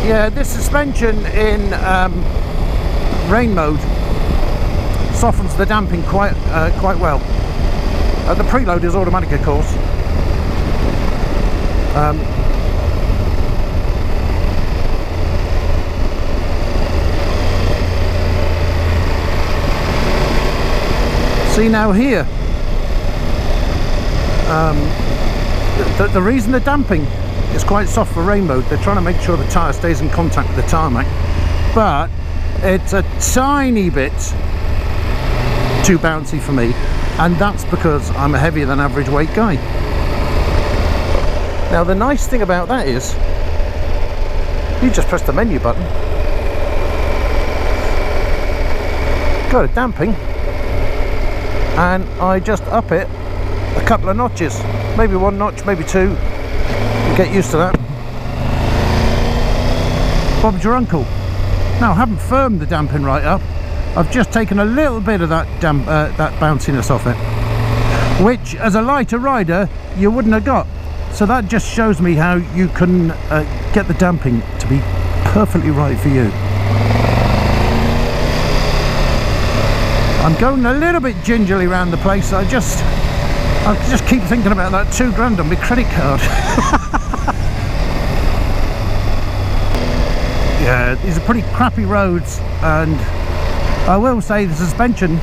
Yeah, this suspension in rain mode softens the damping quite well. The preload is automatic, of course. See now here, the reason the damping is quite soft for rain mode, they're trying to make sure the tyre stays in contact with the tarmac, but it's a tiny bit too bouncy for me, and that's because I'm a heavier than average weight guy. Now the nice thing about that is you just press the menu button, go to damping, and I just up it a couple of notches, maybe one notch, maybe two. You get used to that. Bob's your uncle. Now I haven't firmed the damping right up, I've just taken a little bit of that that bounciness off it, which as a lighter rider you wouldn't have got. So that just shows me how you can get the damping to be perfectly right for you. I'm going a little bit gingerly around the place. I just keep thinking about that £2 on my credit card. Yeah, these are pretty crappy roads, and I will say the suspension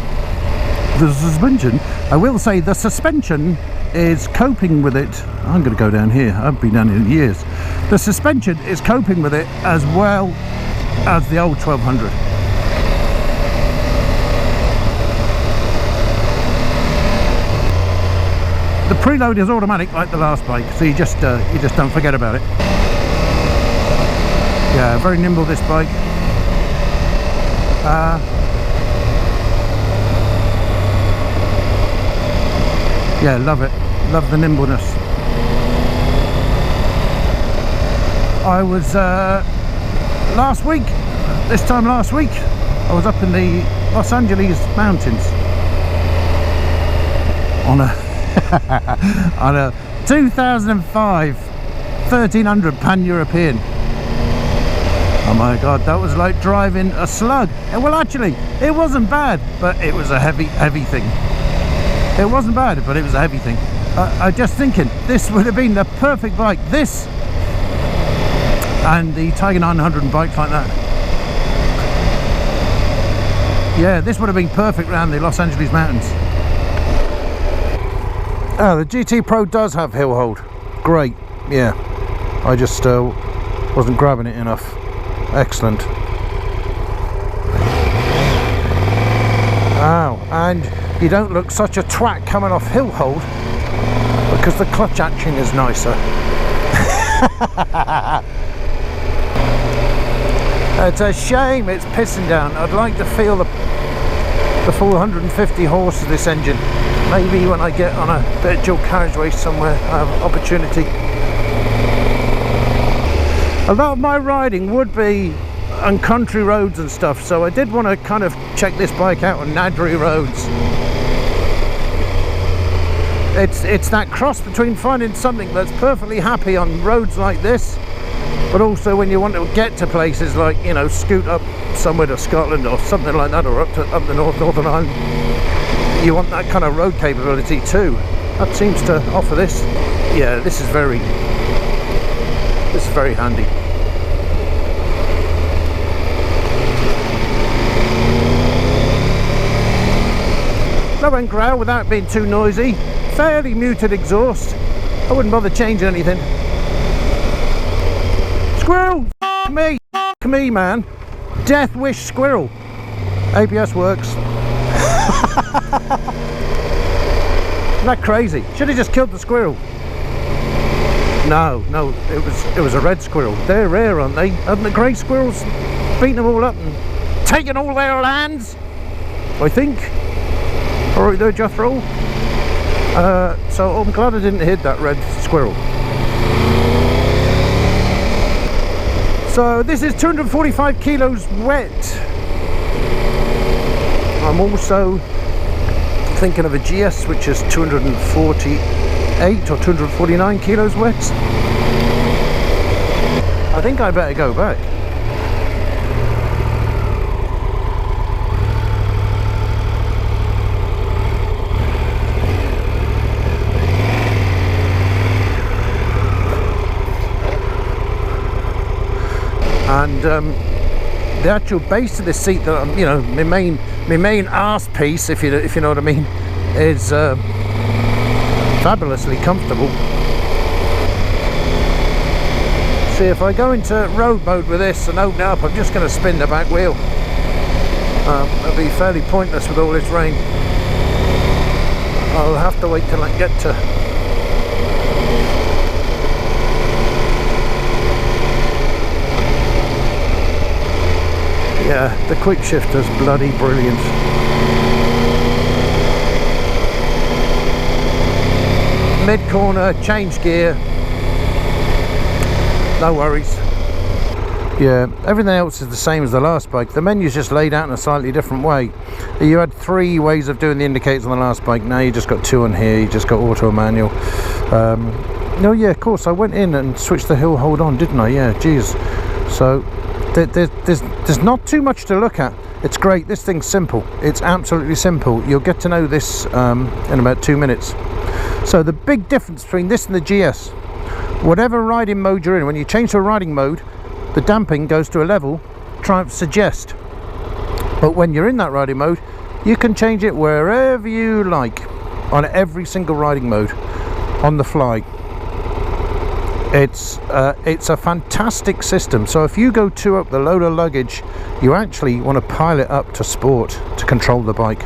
is coping with it. I'm going to go down here. I haven't been down here in years. The suspension is coping with it as well as the old 1200. The preload is automatic like the last bike, so you just don't forget about it. Yeah, very nimble this bike. Yeah, love it. Love the nimbleness. I was this time last week, I was up in the Los Angeles mountains on a on a 2005 1300 Pan-European. Oh my god, that was like driving a slug. Well, actually it wasn't bad, but it was a heavy thing. It wasn't bad, but it was a heavy thing. I just thinking this would have been the perfect bike, this and the Tiger 900 and bikes like that. Yeah, this would have been perfect around the Los Angeles mountains. Oh, the GT Pro does have hill hold. Great, yeah. I just wasn't grabbing it enough. Excellent. Wow, and you don't look such a twat coming off hill hold because the clutch action is nicer. It's a shame it's pissing down. I'd like to feel the full 150 horse of this engine. Maybe when I get on a bit of dual carriageway somewhere, I have opportunity. A lot of my riding would be on country roads and stuff, so I did want to kind of check this bike out on Nadri roads. It's that cross between finding something that's perfectly happy on roads like this, but also when you want to get to places like, you know, scoot up somewhere to Scotland or something like that, or up the Northern Ireland. You want that kind of road capability too. That seems to offer this. Yeah, this is very handy. Low end growl without being too noisy. Fairly muted exhaust. I wouldn't bother changing anything. Squirrel! Me! Me, man. Death wish squirrel. ABS works. Isn't that crazy? Should have just killed the squirrel. No, it was a red squirrel. They're rare, aren't they? Haven't the grey squirrels beaten them all up and taken all their lands? I think. Alright there, Jethro. So I'm glad I didn't hit that red squirrel. So this is 245 kilos wet. I'm also thinking of a GS which is 248 or 249 kilos wet. I think I better go back. And the actual base of this seat that I'm, you know, my main arse piece, if you know what I mean, is fabulously comfortable. See, if I go into road mode with this and open it up, I'm just going to spin the back wheel. It'll be fairly pointless with all this rain. I'll have to wait till I get to... Yeah, the quick shifter's bloody brilliant. Mid corner, change gear, no worries. Yeah, everything else is the same as the last bike. The menu's just laid out in a slightly different way. You had 3 ways of doing the indicators on the last bike. Now you just got 2 on here. You just got auto and manual. No, yeah, of course I went in and switched the hill hold on, didn't I? Yeah, geez. So there's not too much to look at. It's great. This thing's simple. It's absolutely simple. You'll get to know this in about 2 minutes. So the big difference between this and the GS, whatever riding mode you're in, when you change to a riding mode, the damping goes to a level Triumph suggest. But when you're in that riding mode, you can change it wherever you like, on every single riding mode, on the fly. It's a fantastic system. So if you go 2 up the load of luggage, you actually want to pile it up to sport to control the bike.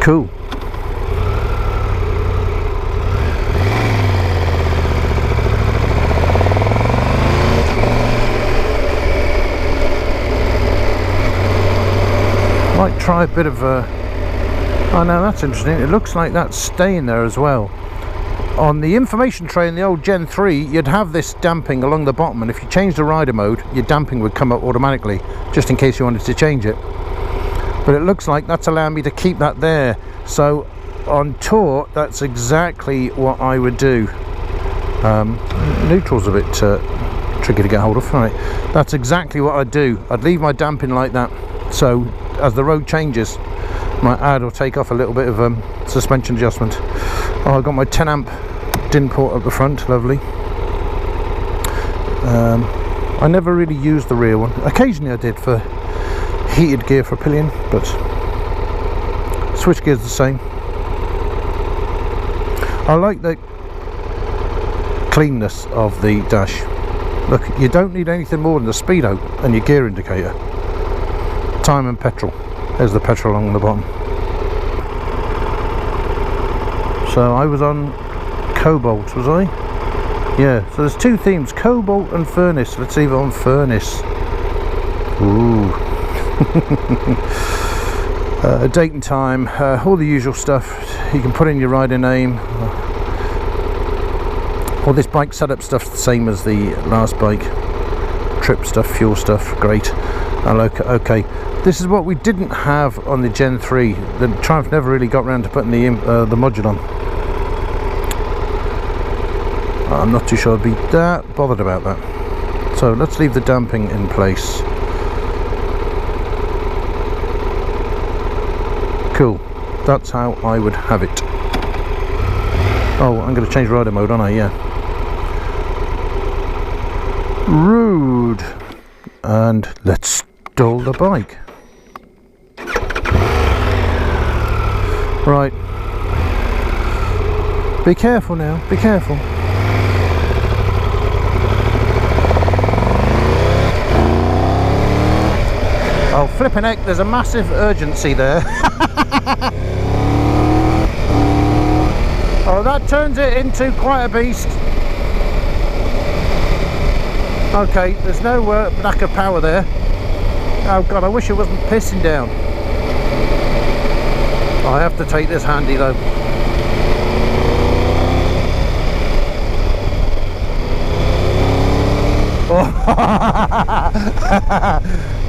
Cool. Might try a bit of a... Oh no, that's interesting. It looks like that's staying there as well. On the information tray in the old Gen 3, you'd have this damping along the bottom, and if you change the rider mode, your damping would come up automatically, just in case you wanted to change it. But it looks like that's allowing me to keep that there. So on tour, that's exactly what I would do. Neutral's a bit tricky to get hold of. Right, that's exactly what I'd do. I'd leave my damping like that, so as the road changes, my ad will take off a little bit of suspension adjustment. Oh, I've got my 10 amp DIN port up the front, lovely. I never really used the rear one. Occasionally I did for heated gear for pillion, but switch gear's the same. I like the cleanness of the dash. Look, you don't need anything more than the speedo and your gear indicator. Time and petrol. There's the petrol along the bottom. So I was on Cobalt, was I? Yeah, so there's 2 themes, Cobalt and Furnace. Let's leave it on Furnace. Ooh. Date and time, all the usual stuff. You can put in your rider name. All this bike setup stuff's the same as the last bike. Trip stuff, fuel stuff, great. Okay. This is what we didn't have on the Gen 3. The Triumph never really got around to putting the module on. I'm not too sure I'd be that bothered about that. So let's leave the damping in place. Cool. That's how I would have it. Oh, I'm going to change rider mode, aren't I? Yeah. Rude. And let's stall the bike. Right. Be careful now. Be careful. Oh, flipping heck, there's a massive urgency there. Oh, that turns it into quite a beast. Okay, there's no lack of power there. Oh god, I wish it wasn't pissing down. I have to take this handy though.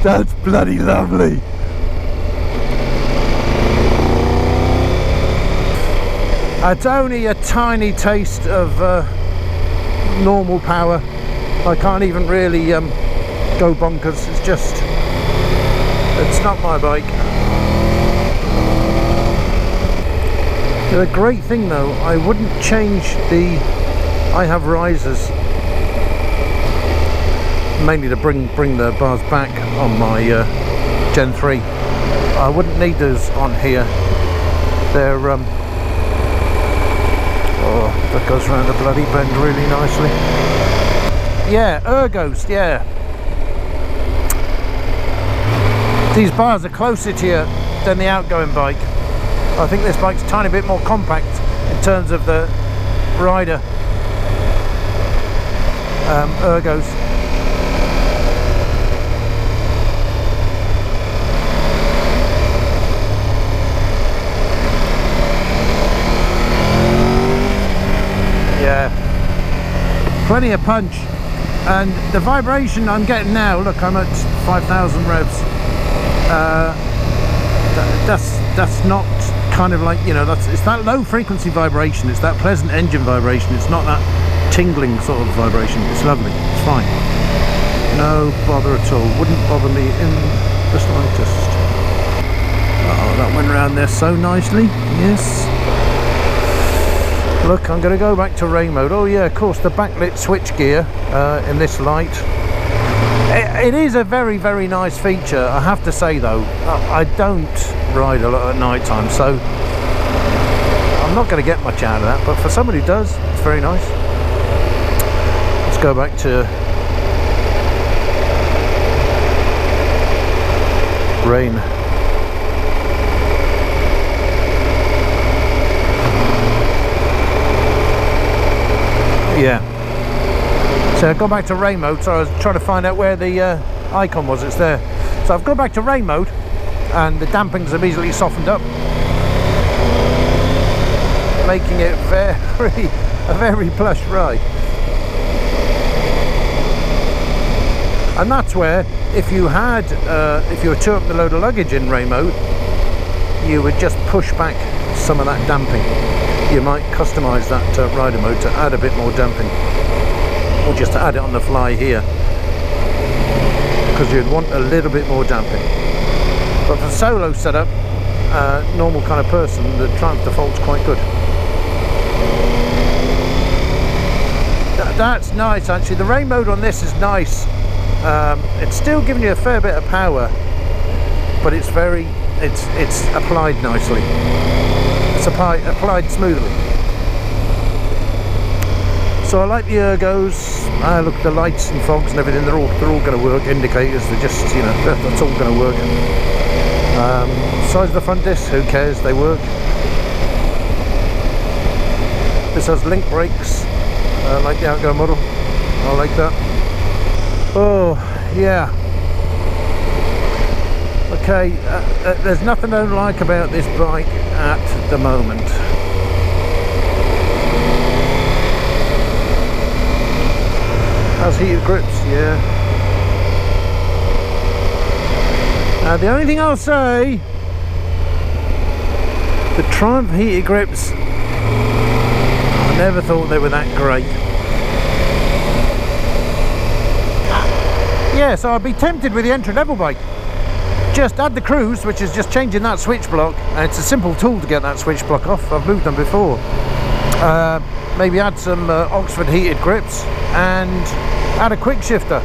That's bloody lovely. It's only a tiny taste of normal power. I can't even really go bonkers. It's not my bike. The great thing though, I wouldn't change I have risers mainly to bring the bars back on my Gen 3. I wouldn't need those on here. They're oh, that goes around the bloody bend really nicely. Yeah, Ergos, yeah. These bars are closer to you than the outgoing bike. I think this bike's a tiny bit more compact in terms of the rider ergos. Yeah, plenty of punch, and the vibration I'm getting now, look, I'm at 5,000 revs. That's not kind of like, you know, it's that low frequency vibration, it's that pleasant engine vibration, it's not that tingling sort of vibration. It's lovely, it's fine, no bother at all, wouldn't bother me in the slightest. Oh, that went around there so nicely. Yes, look, I'm going to go back to rain mode. Oh yeah, of course, the backlit switch gear in this light. It is a very, very nice feature, I have to say though. I don't ride a lot at night time, so I'm not going to get much out of that, but for somebody who does, it's very nice. Let's go back to rain. Yeah. So I've gone back to rain mode, so I was trying to find out where the icon was. It's there. So I've gone back to rain mode and the damping's immediately softened up, making it a very plush ride. And that's where, if you were touring the load of luggage in rain mode, you would just push back some of that damping. You might customize that rider mode to add a bit more damping, or just to add it on the fly here, because you'd want a little bit more damping. But for solo setup, normal kind of person, the Triumph default's quite good. That's nice actually. The rain mode on this is nice. It's still giving you a fair bit of power, but it's applied nicely. It's applied smoothly. So I like the ergos. Look, the lights and fogs and everything, they're all going to work. Indicators, they're just, you know, that's all going to work. Size of the front disc, who cares, they work. This has link brakes, like the outgoing model. I like that. Oh yeah. Okay, there's nothing I don't like about this bike at the moment. Has heated grips, yeah. Now the only thing I'll say, the Triumph heated grips, I never thought they were that great. Yeah, so I'd be tempted with the entry-level bike. Just add the cruise, which is just changing that switch block, and it's a simple tool to get that switch block off. I've moved them before. Maybe add some Oxford heated grips and add a quick shifter.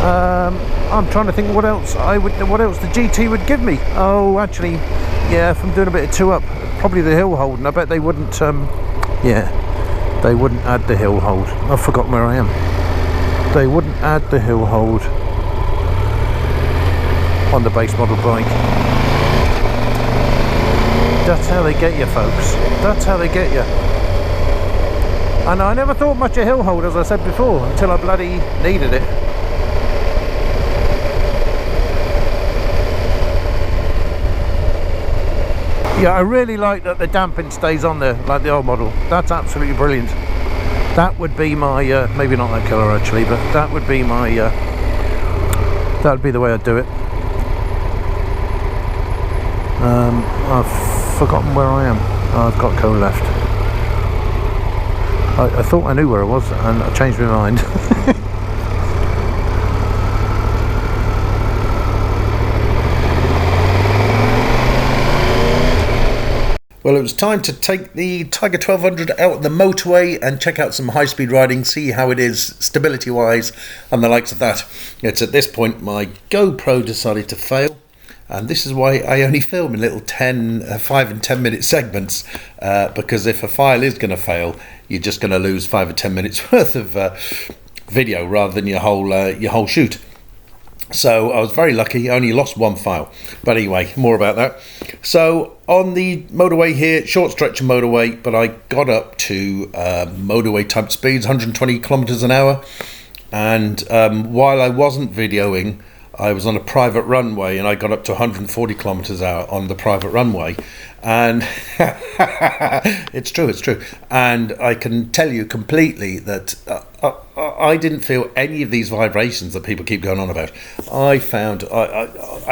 I'm trying to think what else the GT would give me. Oh, actually, yeah, if I'm doing a bit of two-up, probably the hill hold, and I bet they wouldn't. Yeah, they wouldn't add the hill hold. I've forgotten where I am. They wouldn't add the hill hold on the base model bike. That's how they get you, folks. That's how they get you. And I never thought much of hill hold, as I said before, until I bloody needed it. Yeah, I really like that the damping stays on there like the old model. That's absolutely brilliant. That would be my maybe not that colour actually, but that would be my that would be the way I'd do it. I've forgotten where I am. Oh, I've got co left. I thought I knew where I was and I changed my mind. Well, it was time to take the Tiger 1200 out on the motorway and check out some high-speed riding, see how it is stability-wise and the likes of that. It's at this point my GoPro decided to fail, and this is why I only film in little 5 and 10 minute segments, because if a file is going to fail, you're just going to lose 5 or 10 minutes worth of video rather than your whole shoot. So I was very lucky, I only lost one file. But anyway, more about that. So on the motorway here, short stretch of motorway, but I got up to motorway type speeds, 120 kilometers an hour. And while I wasn't videoing, I was on a private runway and I got up to 140 kilometers an hour on the private runway. And it's true. And I can tell you completely that I didn't feel any of these vibrations that people keep going on about. I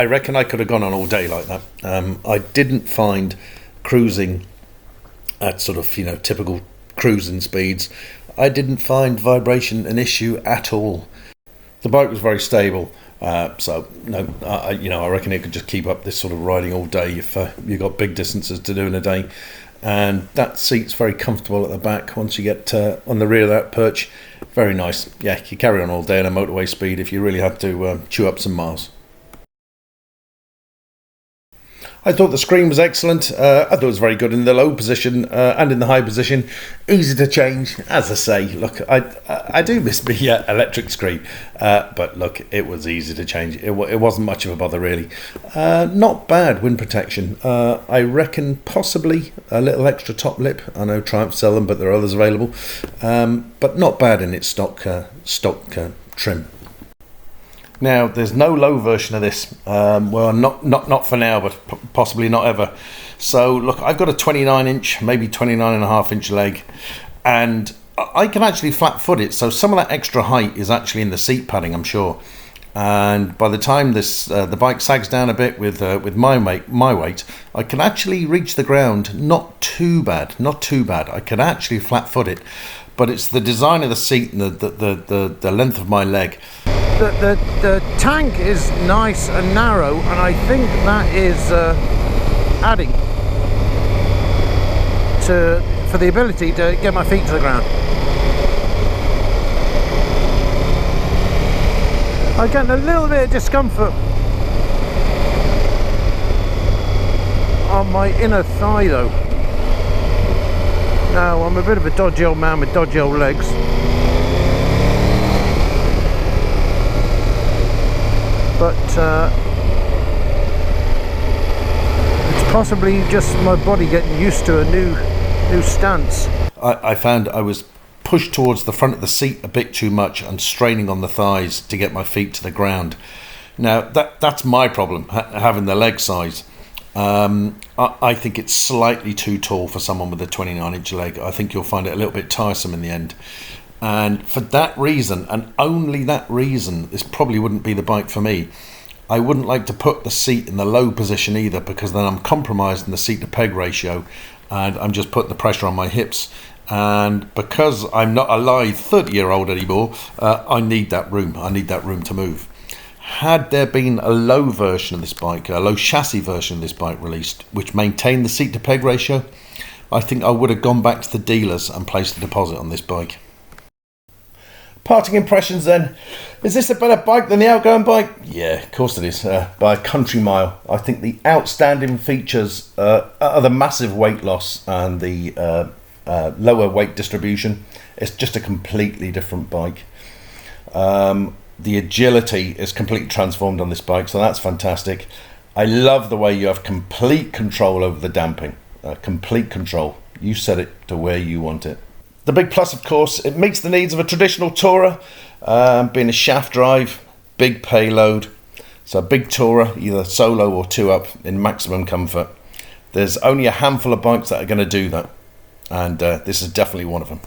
reckon I could have gone on all day like that. I didn't find cruising at sort of, typical cruising speeds. I didn't find vibration an issue at all. The bike was very stable. So no, I reckon it could just keep up this sort of riding all day if you've got big distances to do in a day. And that seat's very comfortable at the back once you get on the rear of that perch. Very nice. Yeah, you carry on all day at a motorway speed if you really had to chew up some miles. I thought the screen was excellent. I thought it was very good in the low position and in the high position. Easy to change. As I say, look, I do miss the electric screen. But look, it was easy to change. It wasn't much of a bother, really. Not bad wind protection. I reckon possibly a little extra top lip. I know Triumph sell them, but there are others available. But not bad in its stock trim. Now, there's no low version of this. Well, not for now, but possibly not ever. So, look, I've got a 29-inch, maybe 29.5-inch leg, and I can actually flat-foot it. So some of that extra height is actually in the seat padding, I'm sure. And by the time the bike sags down a bit with my weight, I can actually reach the ground. Not too bad. I can actually flat-foot it. But it's the design of the seat and the length of my leg. The tank is nice and narrow, and I think that is adding for the ability to get my feet to the ground. I'm getting a little bit of discomfort on my inner thigh though. Now, I'm a bit of a dodgy old man with dodgy old legs. But it's possibly just my body getting used to a new stance. I found I was pushed towards the front of the seat a bit too much and straining on the thighs to get my feet to the ground. Now, that's my problem, having the leg size. I think it's slightly too tall for someone with a 29-inch leg. I think you'll find it a little bit tiresome in the end. And for that reason, and only that reason, this probably wouldn't be the bike for me. I wouldn't like to put the seat in the low position either, because then I'm compromising the seat to peg ratio and I'm just putting the pressure on my hips. And because I'm not a live 30-year-old anymore, I need that room. I need that room to move. Had there been a low version of this bike, a low chassis version of this bike released, which maintained the seat to peg ratio, I think I would have gone back to the dealers and placed a deposit on this bike. Parting impressions then. Is this a better bike than the outgoing bike? Yeah, of course it is, by a country mile. I think the outstanding features are the massive weight loss and the lower weight distribution. It's just a completely different bike. The agility is completely transformed on this bike, so that's fantastic. I love the way you have complete control over the damping. Complete control. You set it to where you want it. The big plus, of course, it meets the needs of a traditional tourer, being a shaft drive, big payload. So a big tourer, either solo or two up in maximum comfort. There's only a handful of bikes that are going to do that, and this is definitely one of them.